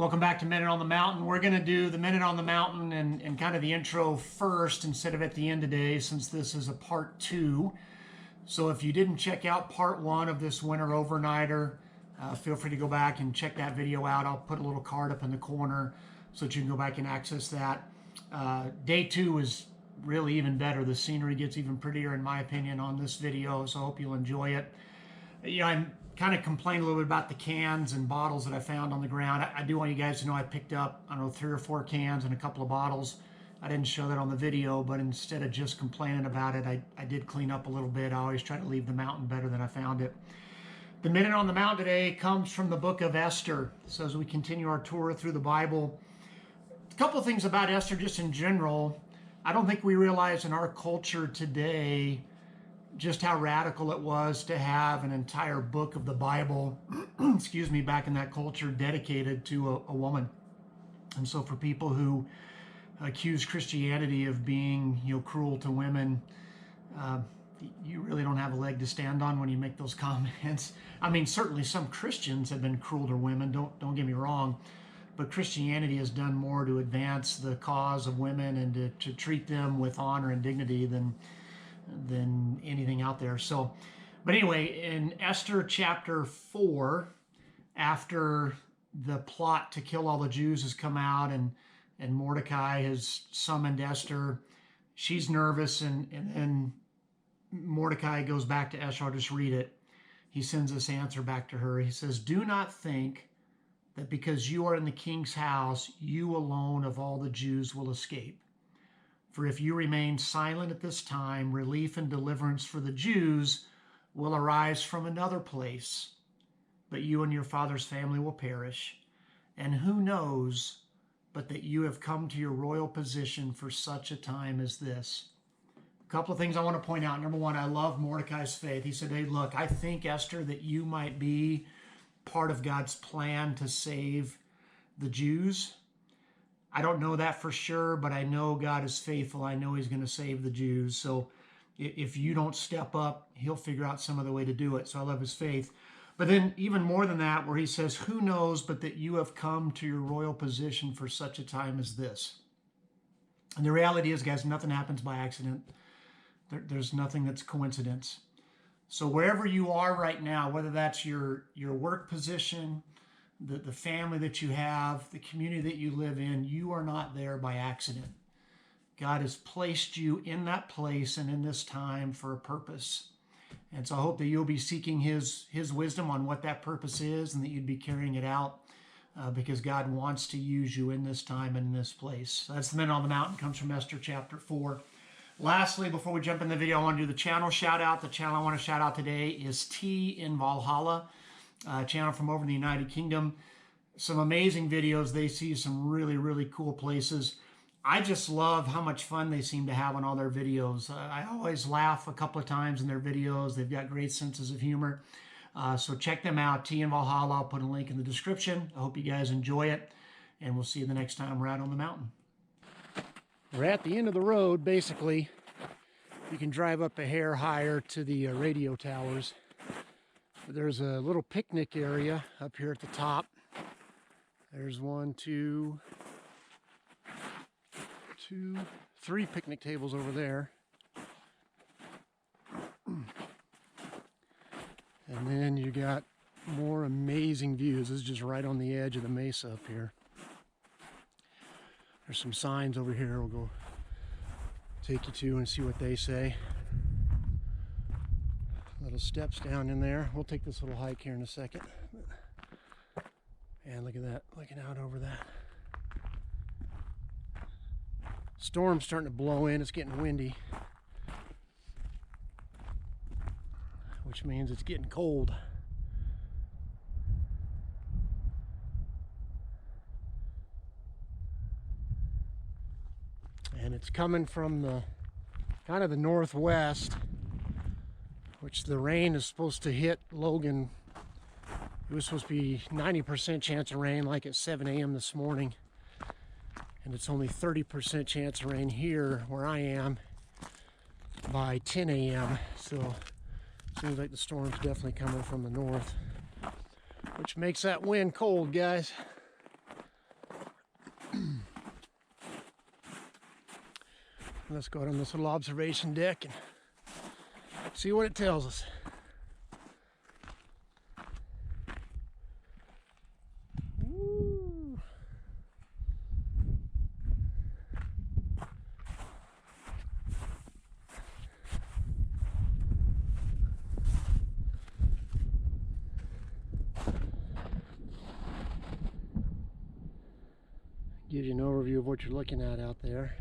Welcome back to Minute on the Mountain. We're going to do the Minute on the Mountain and kind of the intro first instead of at the end today, since this is a part 2. So if you didn't check out part 1 of this winter overnighter, feel free to go back and check that video out. I'll put a little card up in the corner so that you can go back and access that. Day 2 is really even better. The scenery gets even prettier in my opinion on this video, so I hope you'll enjoy it. I'm kind of complained a little bit about the cans and bottles that I found on the ground. I do want you guys to know I picked up, I don't know, 3 or 4 cans and a couple of bottles. I didn't show that on the video, but instead of just complaining about it, I did clean up a little bit. I always try to leave the mountain better than I found it. The Minute on the Mountain today comes from the book of Esther. So as we continue our tour through the Bible, a couple of things about Esther just in general. I don't think we realize in our culture today just how radical it was to have an entire book of the Bible, excuse me, back in that culture dedicated to a woman. And so for people who accuse Christianity of being, cruel to women, you really don't have a leg to stand on when you make those comments. I mean, certainly some Christians have been cruel to women, don't get me wrong, but Christianity has done more to advance the cause of women and to treat them with honor and dignity than anything out there. So, but anyway, in Esther chapter 4, after the plot to kill all the Jews has come out and Mordecai has summoned Esther, she's nervous, and then Mordecai goes back to Esther. I'll just read it. He sends this answer back to her. He says, "Do not think that because you are in the king's house, you alone of all the Jews will escape. For if you remain silent at this time, relief and deliverance for the Jews will arise from another place, but you and your father's family will perish. And who knows but that you have come to your royal position for such a time as this." A couple of things I want to point out. Number one, I love Mordecai's faith. He said, "Hey, look, I think, Esther, that you might be part of God's plan to save the Jews. I don't know that for sure, but I know God is faithful. I know he's going to save the Jews. So if you don't step up, he'll figure out some other way to do it." So I love his faith. But then even more than that, where he says, "Who knows but that you have come to your royal position for such a time as this." And the reality is, guys, nothing happens by accident. There's nothing that's coincidence. So wherever you are right now, whether that's your work position, the family that you have, the community that you live in, you are not there by accident. God has placed you in that place and in this time for a purpose. And so I hope that you'll be seeking his wisdom on what that purpose is and that you'd be carrying it out because God wants to use you in this time and in this place. So that's the Minute on the Mountain. Comes from Esther chapter 4. Lastly, before we jump in the video, I want to do the channel shout out. The channel I want to shout out today is Tea in Valhalla. Channel from over in the United Kingdom. Some amazing videos. They see some really, really cool places. I just love how much fun they seem to have on all their videos. I always laugh a couple of times in their videos. They've got great senses of humor. So check them out. Tea in Valhalla. I'll put a link in the description. I hope you guys enjoy it. And we'll see you the next time we're out on the mountain. We're at the end of the road, basically. You can drive up a hair higher to the radio towers. There's a little picnic area up here at the top. There's 1, 2, 3 picnic tables over there. And then you got more amazing views. This is just right on the edge of the mesa up here. There's some signs over here we'll go take you to and see what they say. Little steps down in there. We'll take this little hike here in a second. And look at that, looking out over that. Storm's starting to blow in. It's getting windy, which means it's getting cold. And it's coming from the kind of the northwest, which the rain is supposed to hit Logan. It was supposed to be 90% chance of rain like at 7 a.m. this morning. And it's only 30% chance of rain here where I am by 10 a.m. So seems like the storm's definitely coming from the north, which makes that wind cold, guys. Let's go out on this little observation deck and see what it tells us. Woo. Gives you an overview of what you're looking at out there.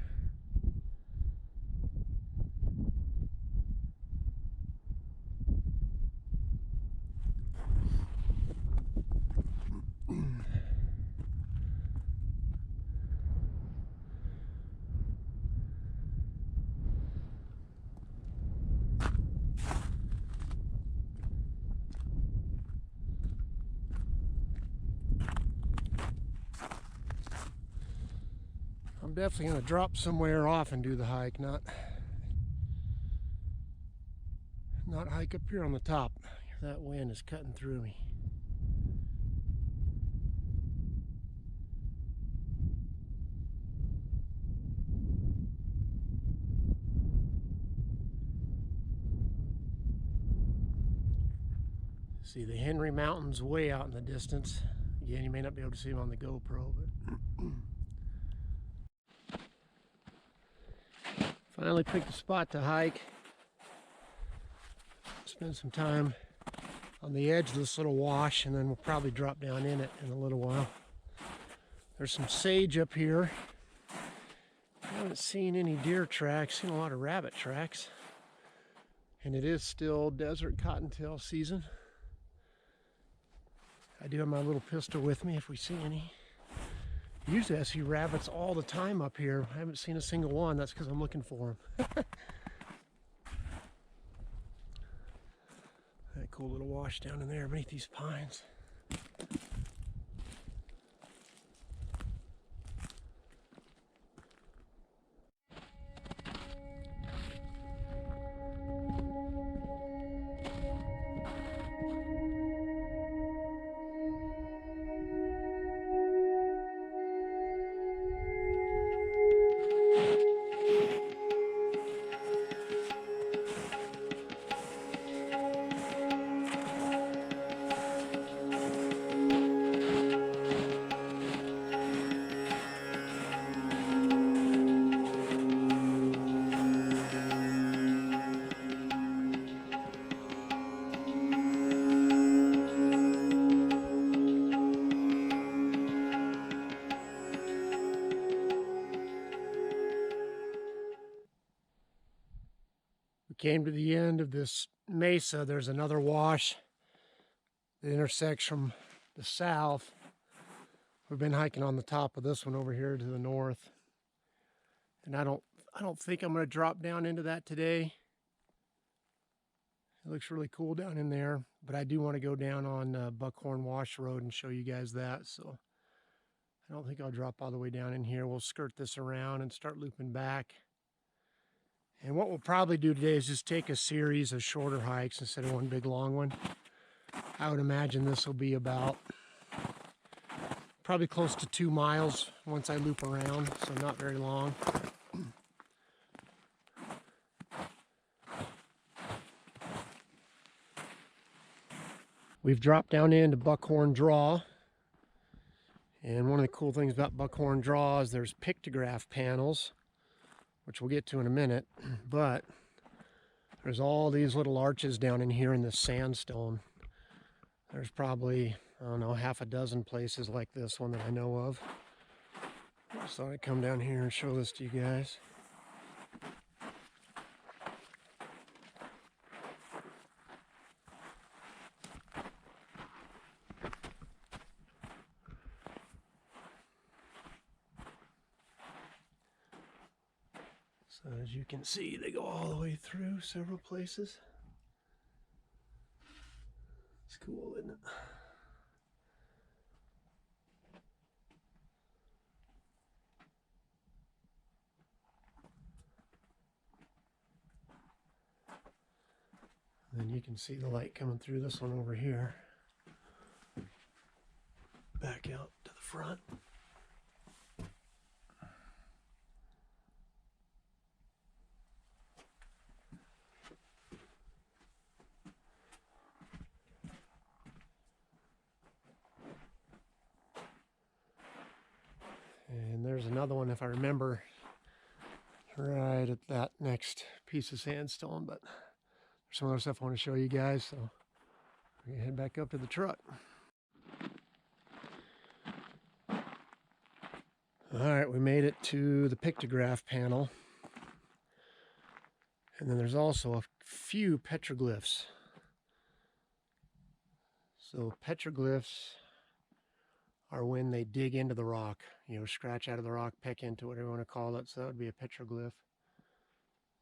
I'm definitely going to drop somewhere off and do the hike, not hike up here on the top. That wind is cutting through me. See the Henry Mountains way out in the distance. Again, you may not be able to see them on the GoPro, but finally picked a spot to hike. Spend some time on the edge of this little wash, and then we'll probably drop down in it in a little while. There's some sage up here. I haven't seen any deer tracks, seen a lot of rabbit tracks. And it is still desert cottontail season. I do have my little pistol with me if we see any. Usually I see rabbits all the time up here. I haven't seen a single one. That's because I'm looking for them. That cool little wash down in there beneath these pines. Came to the end of this mesa. There's another wash that intersects from the south. We've been hiking on the top of this one over here to the north, and I don't think I'm going to drop down into that today. It looks really cool down in there, but I do want to go down on Buckhorn Wash Road and show you guys that. So I don't think I'll drop all the way down in here. We'll skirt this around and start looping back. And what we'll probably do today is just take a series of shorter hikes instead of one big long one. I would imagine this will be about probably close to 2 miles once I loop around, so not very long. We've dropped down into Buckhorn Draw. And one of the cool things about Buckhorn Draw is there's pictograph panels, which we'll get to in a minute, but there's all these little arches down in here in this sandstone. There's probably, I don't know, half a dozen places like this one that I know of. Just thought I'd come down here and show this to you guys. So as you can see, they go all the way through several places. It's cool, isn't it? And then you can see the light coming through this one over here. Back out to the front. There's another one, if I remember, right at that next piece of sandstone, but there's some other stuff I want to show you guys, so we're gonna head back up to the truck. All right, we made it to the pictograph panel. And then there's also a few petroglyphs. So petroglyphs are when they dig into the rock, you know, scratch out of the rock, peck into whatever you want to call it. So that would be a petroglyph.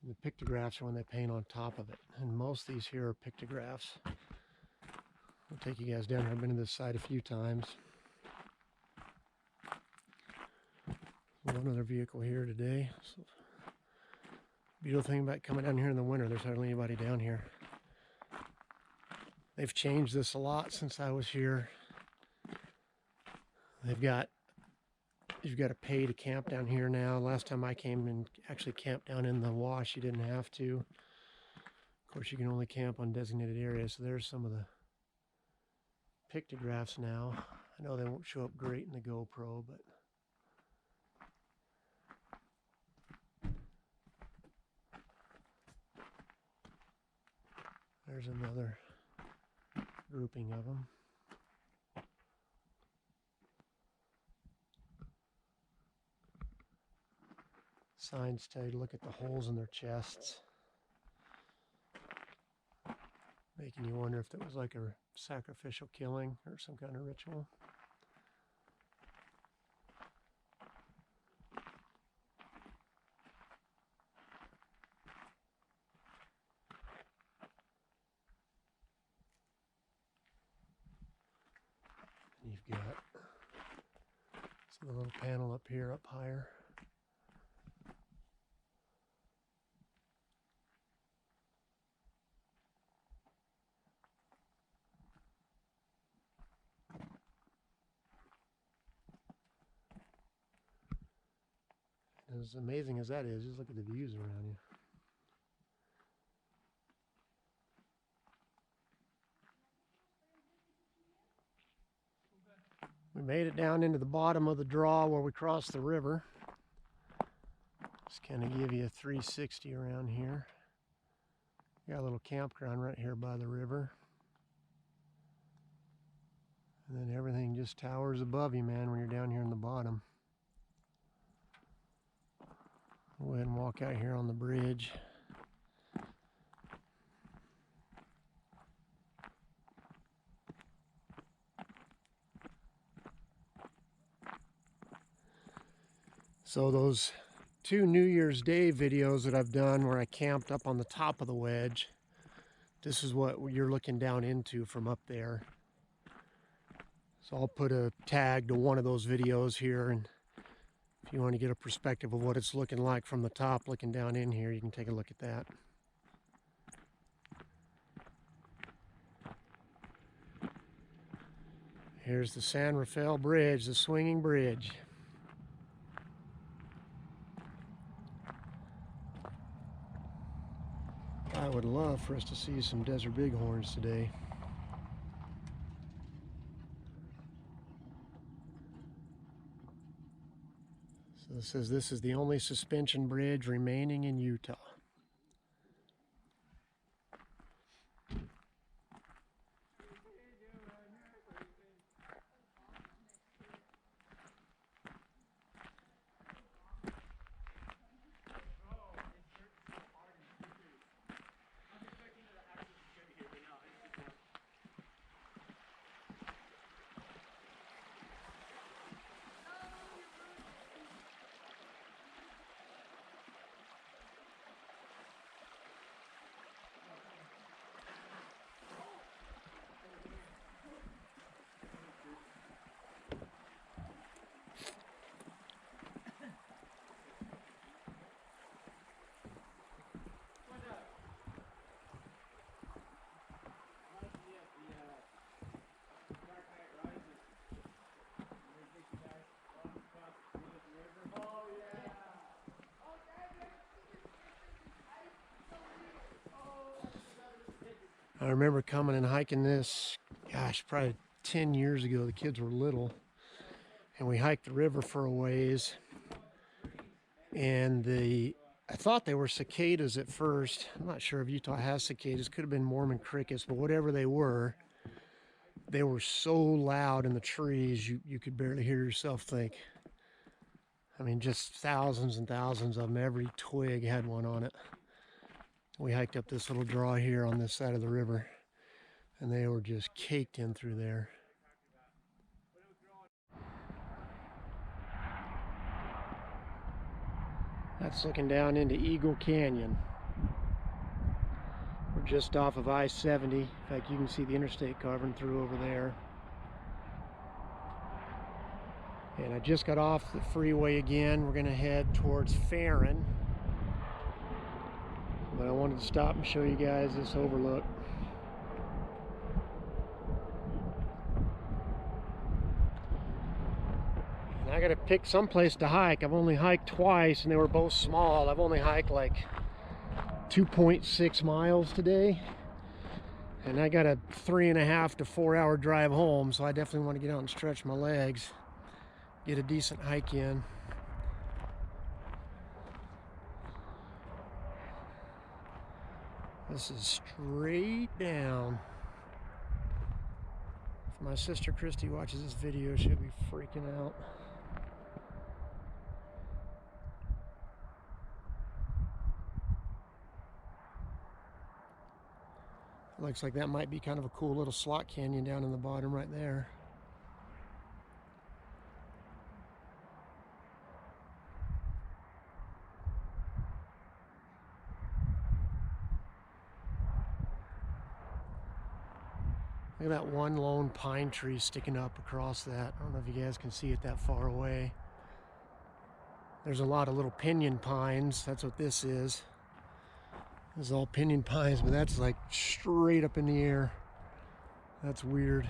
And the pictographs are when they paint on top of it. And most of these here are pictographs. I'll take you guys down here. I've been to this site a few times. One other vehicle here today. So, beautiful thing about coming down here in the winter, there's hardly anybody down here. They've changed this a lot since I was here. You've got to pay to camp down here now. Last time I came and actually camped down in the wash, you didn't have to. Of course, you can only camp on designated areas. So there's some of the pictographs now. I know they won't show up great in the GoPro, but there's another grouping of them. Signs tell you to look at the holes in their chests, making you wonder if that was like a sacrificial killing or some kind of ritual. And you've got some little panel up here, up higher. As amazing as that is, just look at the views around you. We made it down into the bottom of the draw where we crossed the river. Just kind of give you a 360 around here. Got a little campground right here by the river. And then everything just towers above you, man, when you're down here in the bottom. We'll go ahead and walk out here on the bridge. So those 2 New Year's Day videos that I've done where I camped up on the top of the wedge, this is what you're looking down into from up there. So I'll put a tag to one of those videos here, and if you want to get a perspective of what it's looking like from the top looking down in here, you can take a look at that. Here's the San Rafael Bridge, the swinging bridge. I would love for us to see some desert bighorns today. So it says this is the only suspension bridge remaining in Utah. I remember coming and hiking this, gosh, probably 10 years ago. The kids were little, and we hiked the river for a ways. And I thought they were cicadas at first. I'm not sure if Utah has cicadas. Could have been Mormon crickets, but whatever they were so loud in the trees you could barely hear yourself think. I mean, just thousands and thousands of them. Every twig had one on it. We hiked up this little draw here on this side of the river, and they were just caked in through there. That's looking down into Eagle Canyon. We're just off of I-70. In fact, you can see the interstate carving through over there. And I just got off the freeway again. We're going to head towards Farron. But I wanted to stop and show you guys this overlook. And I got to pick some place to hike. I've only hiked twice and they were both small. I've only hiked like 2.6 miles today. And I got a 3.5 to 4 hour drive home, so I definitely want to get out and stretch my legs. Get a decent hike in. This is straight down. If my sister Christy watches this video, she'll be freaking out. Looks like that might be kind of a cool little slot canyon down in the bottom right there. Look at that one lone pine tree sticking up across that. I don't know if you guys can see it that far away. There's a lot of little pinyon pines. That's what this is. This is all pinyon pines, but that's like straight up in the air. That's weird.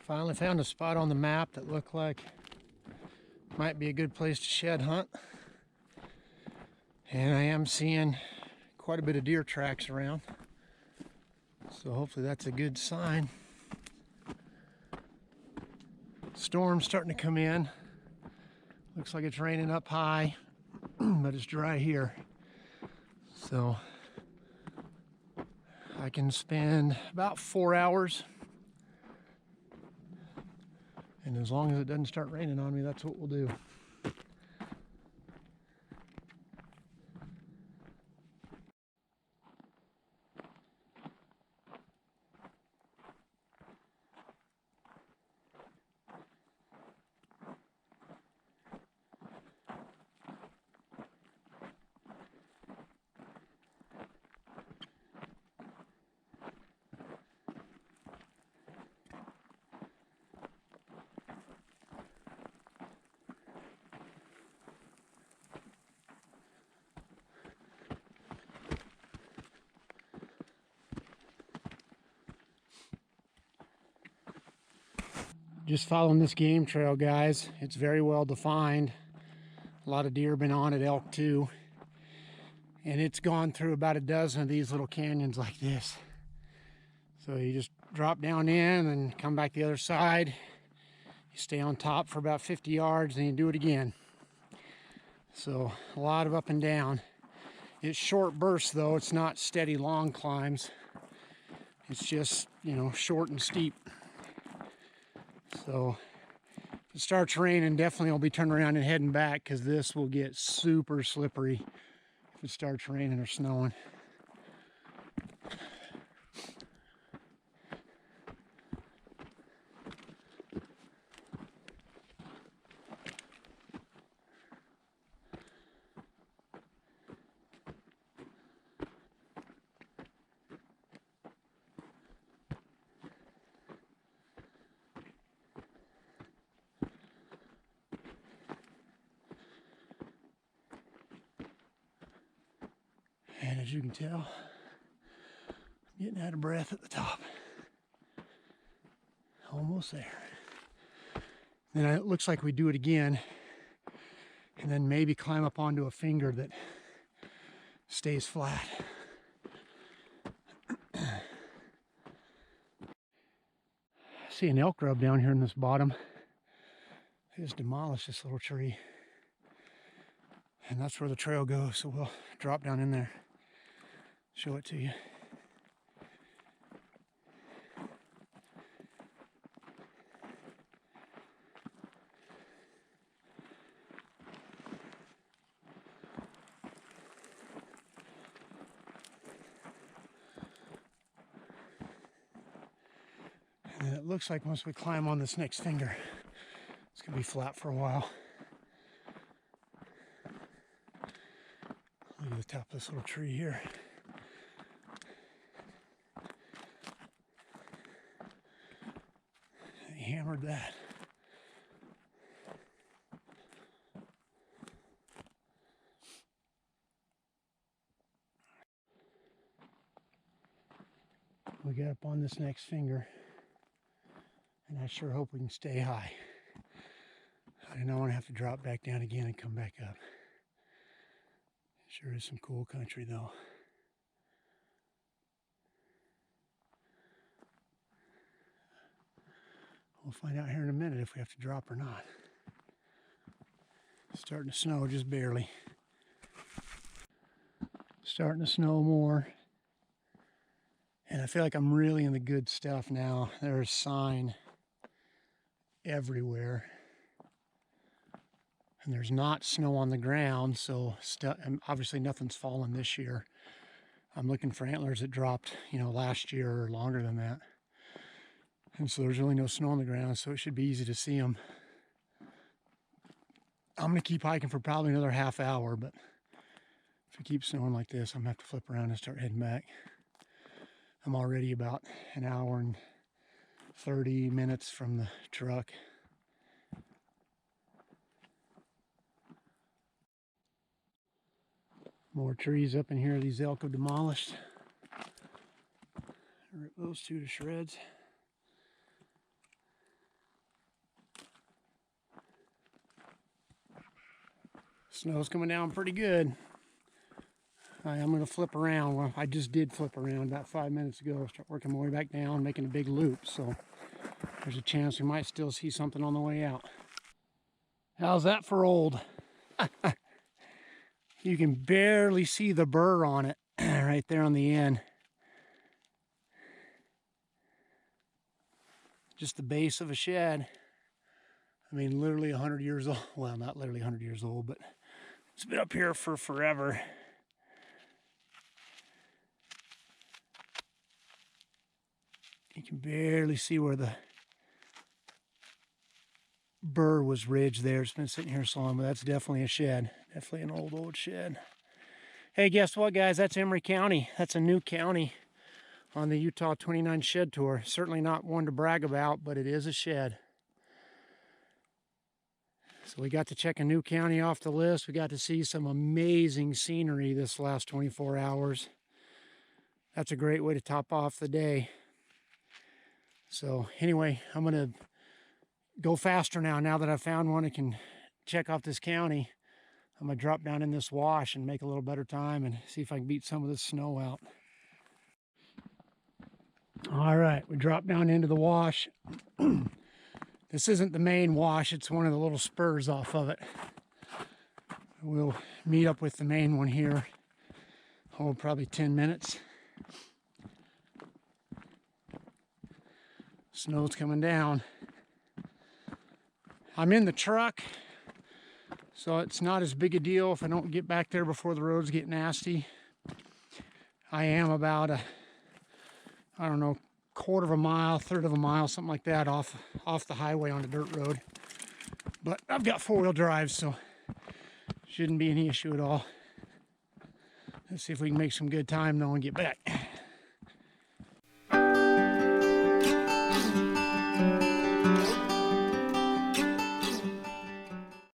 Finally found a spot on the map that looked like might be a good place to shed hunt. And I am seeing quite a bit of deer tracks around. So hopefully that's a good sign. Storm's starting to come in. Looks like it's raining up high, but it's dry here. So I can spend about 4 hours. And as long as it doesn't start raining on me, that's what we'll do. Just following this game trail, guys. It's very well defined. A lot of deer have been on it, elk too. And it's gone through about a dozen of these little canyons like this. So you just drop down in and come back the other side. You stay on top for about 50 yards, then you do it again. So a lot of up and down. It's short bursts though. It's not steady long climbs. It's just, you know, short and steep. So if it starts raining, definitely I'll be turning around and heading back because this will get super slippery if it starts raining or snowing. And as you can tell, I'm getting out of breath at the top. Almost there. Then it looks like we do it again, and then maybe climb up onto a finger that stays flat. see an elk rub down here in this bottom. They just demolished this little tree. And that's where the trail goes, so we'll drop down in there, show it to you. And it looks like once we climb on this next finger, it's gonna be flat for a while. Look at the top of this little tree here. They hammered that. We got up on this next finger, and I sure hope we can stay high. I do not want to have to drop back down again and come back up. Sure is some cool country though. We'll find out here in a minute if we have to drop or not. It's starting to snow just barely. Starting to snow more. And I feel like I'm really in the good stuff now. There's sign everywhere. And there's not snow on the ground, so obviously nothing's fallen this year. I'm looking for antlers that dropped, last year or longer than that. And so there's really no snow on the ground, so it should be easy to see them. I'm going to keep hiking for probably another half hour, but if it keeps snowing like this, I'm going to have to flip around and start heading back. I'm already about an hour and 30 minutes from the truck. More trees up in here these elk have demolished. Rip those two to shreds. Snow's coming down pretty good. I'm going to flip around. Well, I just did flip around about 5 minutes ago. Start working my way back down, making a big loop. So there's a chance we might still see something on the way out. How's that for old? You can barely see the burr on it right there on the end. Just the base of a shed. I mean, literally 100 years old. Well, not literally 100 years old, but it's been up here for forever. You can barely see where the burr was ridged there. It's been sitting here so long, but that's definitely a shed. Definitely an old shed. Hey, guess what, guys? That's Emery County. That's a new county on the Utah29 Shed Tour. Certainly not one to brag about, but it is a shed. So we got to check a new county off the list. We got to see some amazing scenery this last 24 hours. That's a great way to top off the day. So anyway, I'm going to go faster now that I've found one. I can check off this county. I'm going to drop down in this wash and make a little better time and see if I can beat some of this snow out. All right, we dropped down into the wash. This isn't the main wash, it's one of the little spurs off of it. We'll meet up with the main one here. Oh, probably 10 minutes. Snow's coming down. I'm in the truck, so it's not as big a deal if I don't get back there before the roads get nasty. I am about I don't know, quarter of a mile, third of a mile, something like that off the highway on the dirt road. But I've got four-wheel drive, so shouldn't be any issue at all. Let's see if we can make some good time though and get back.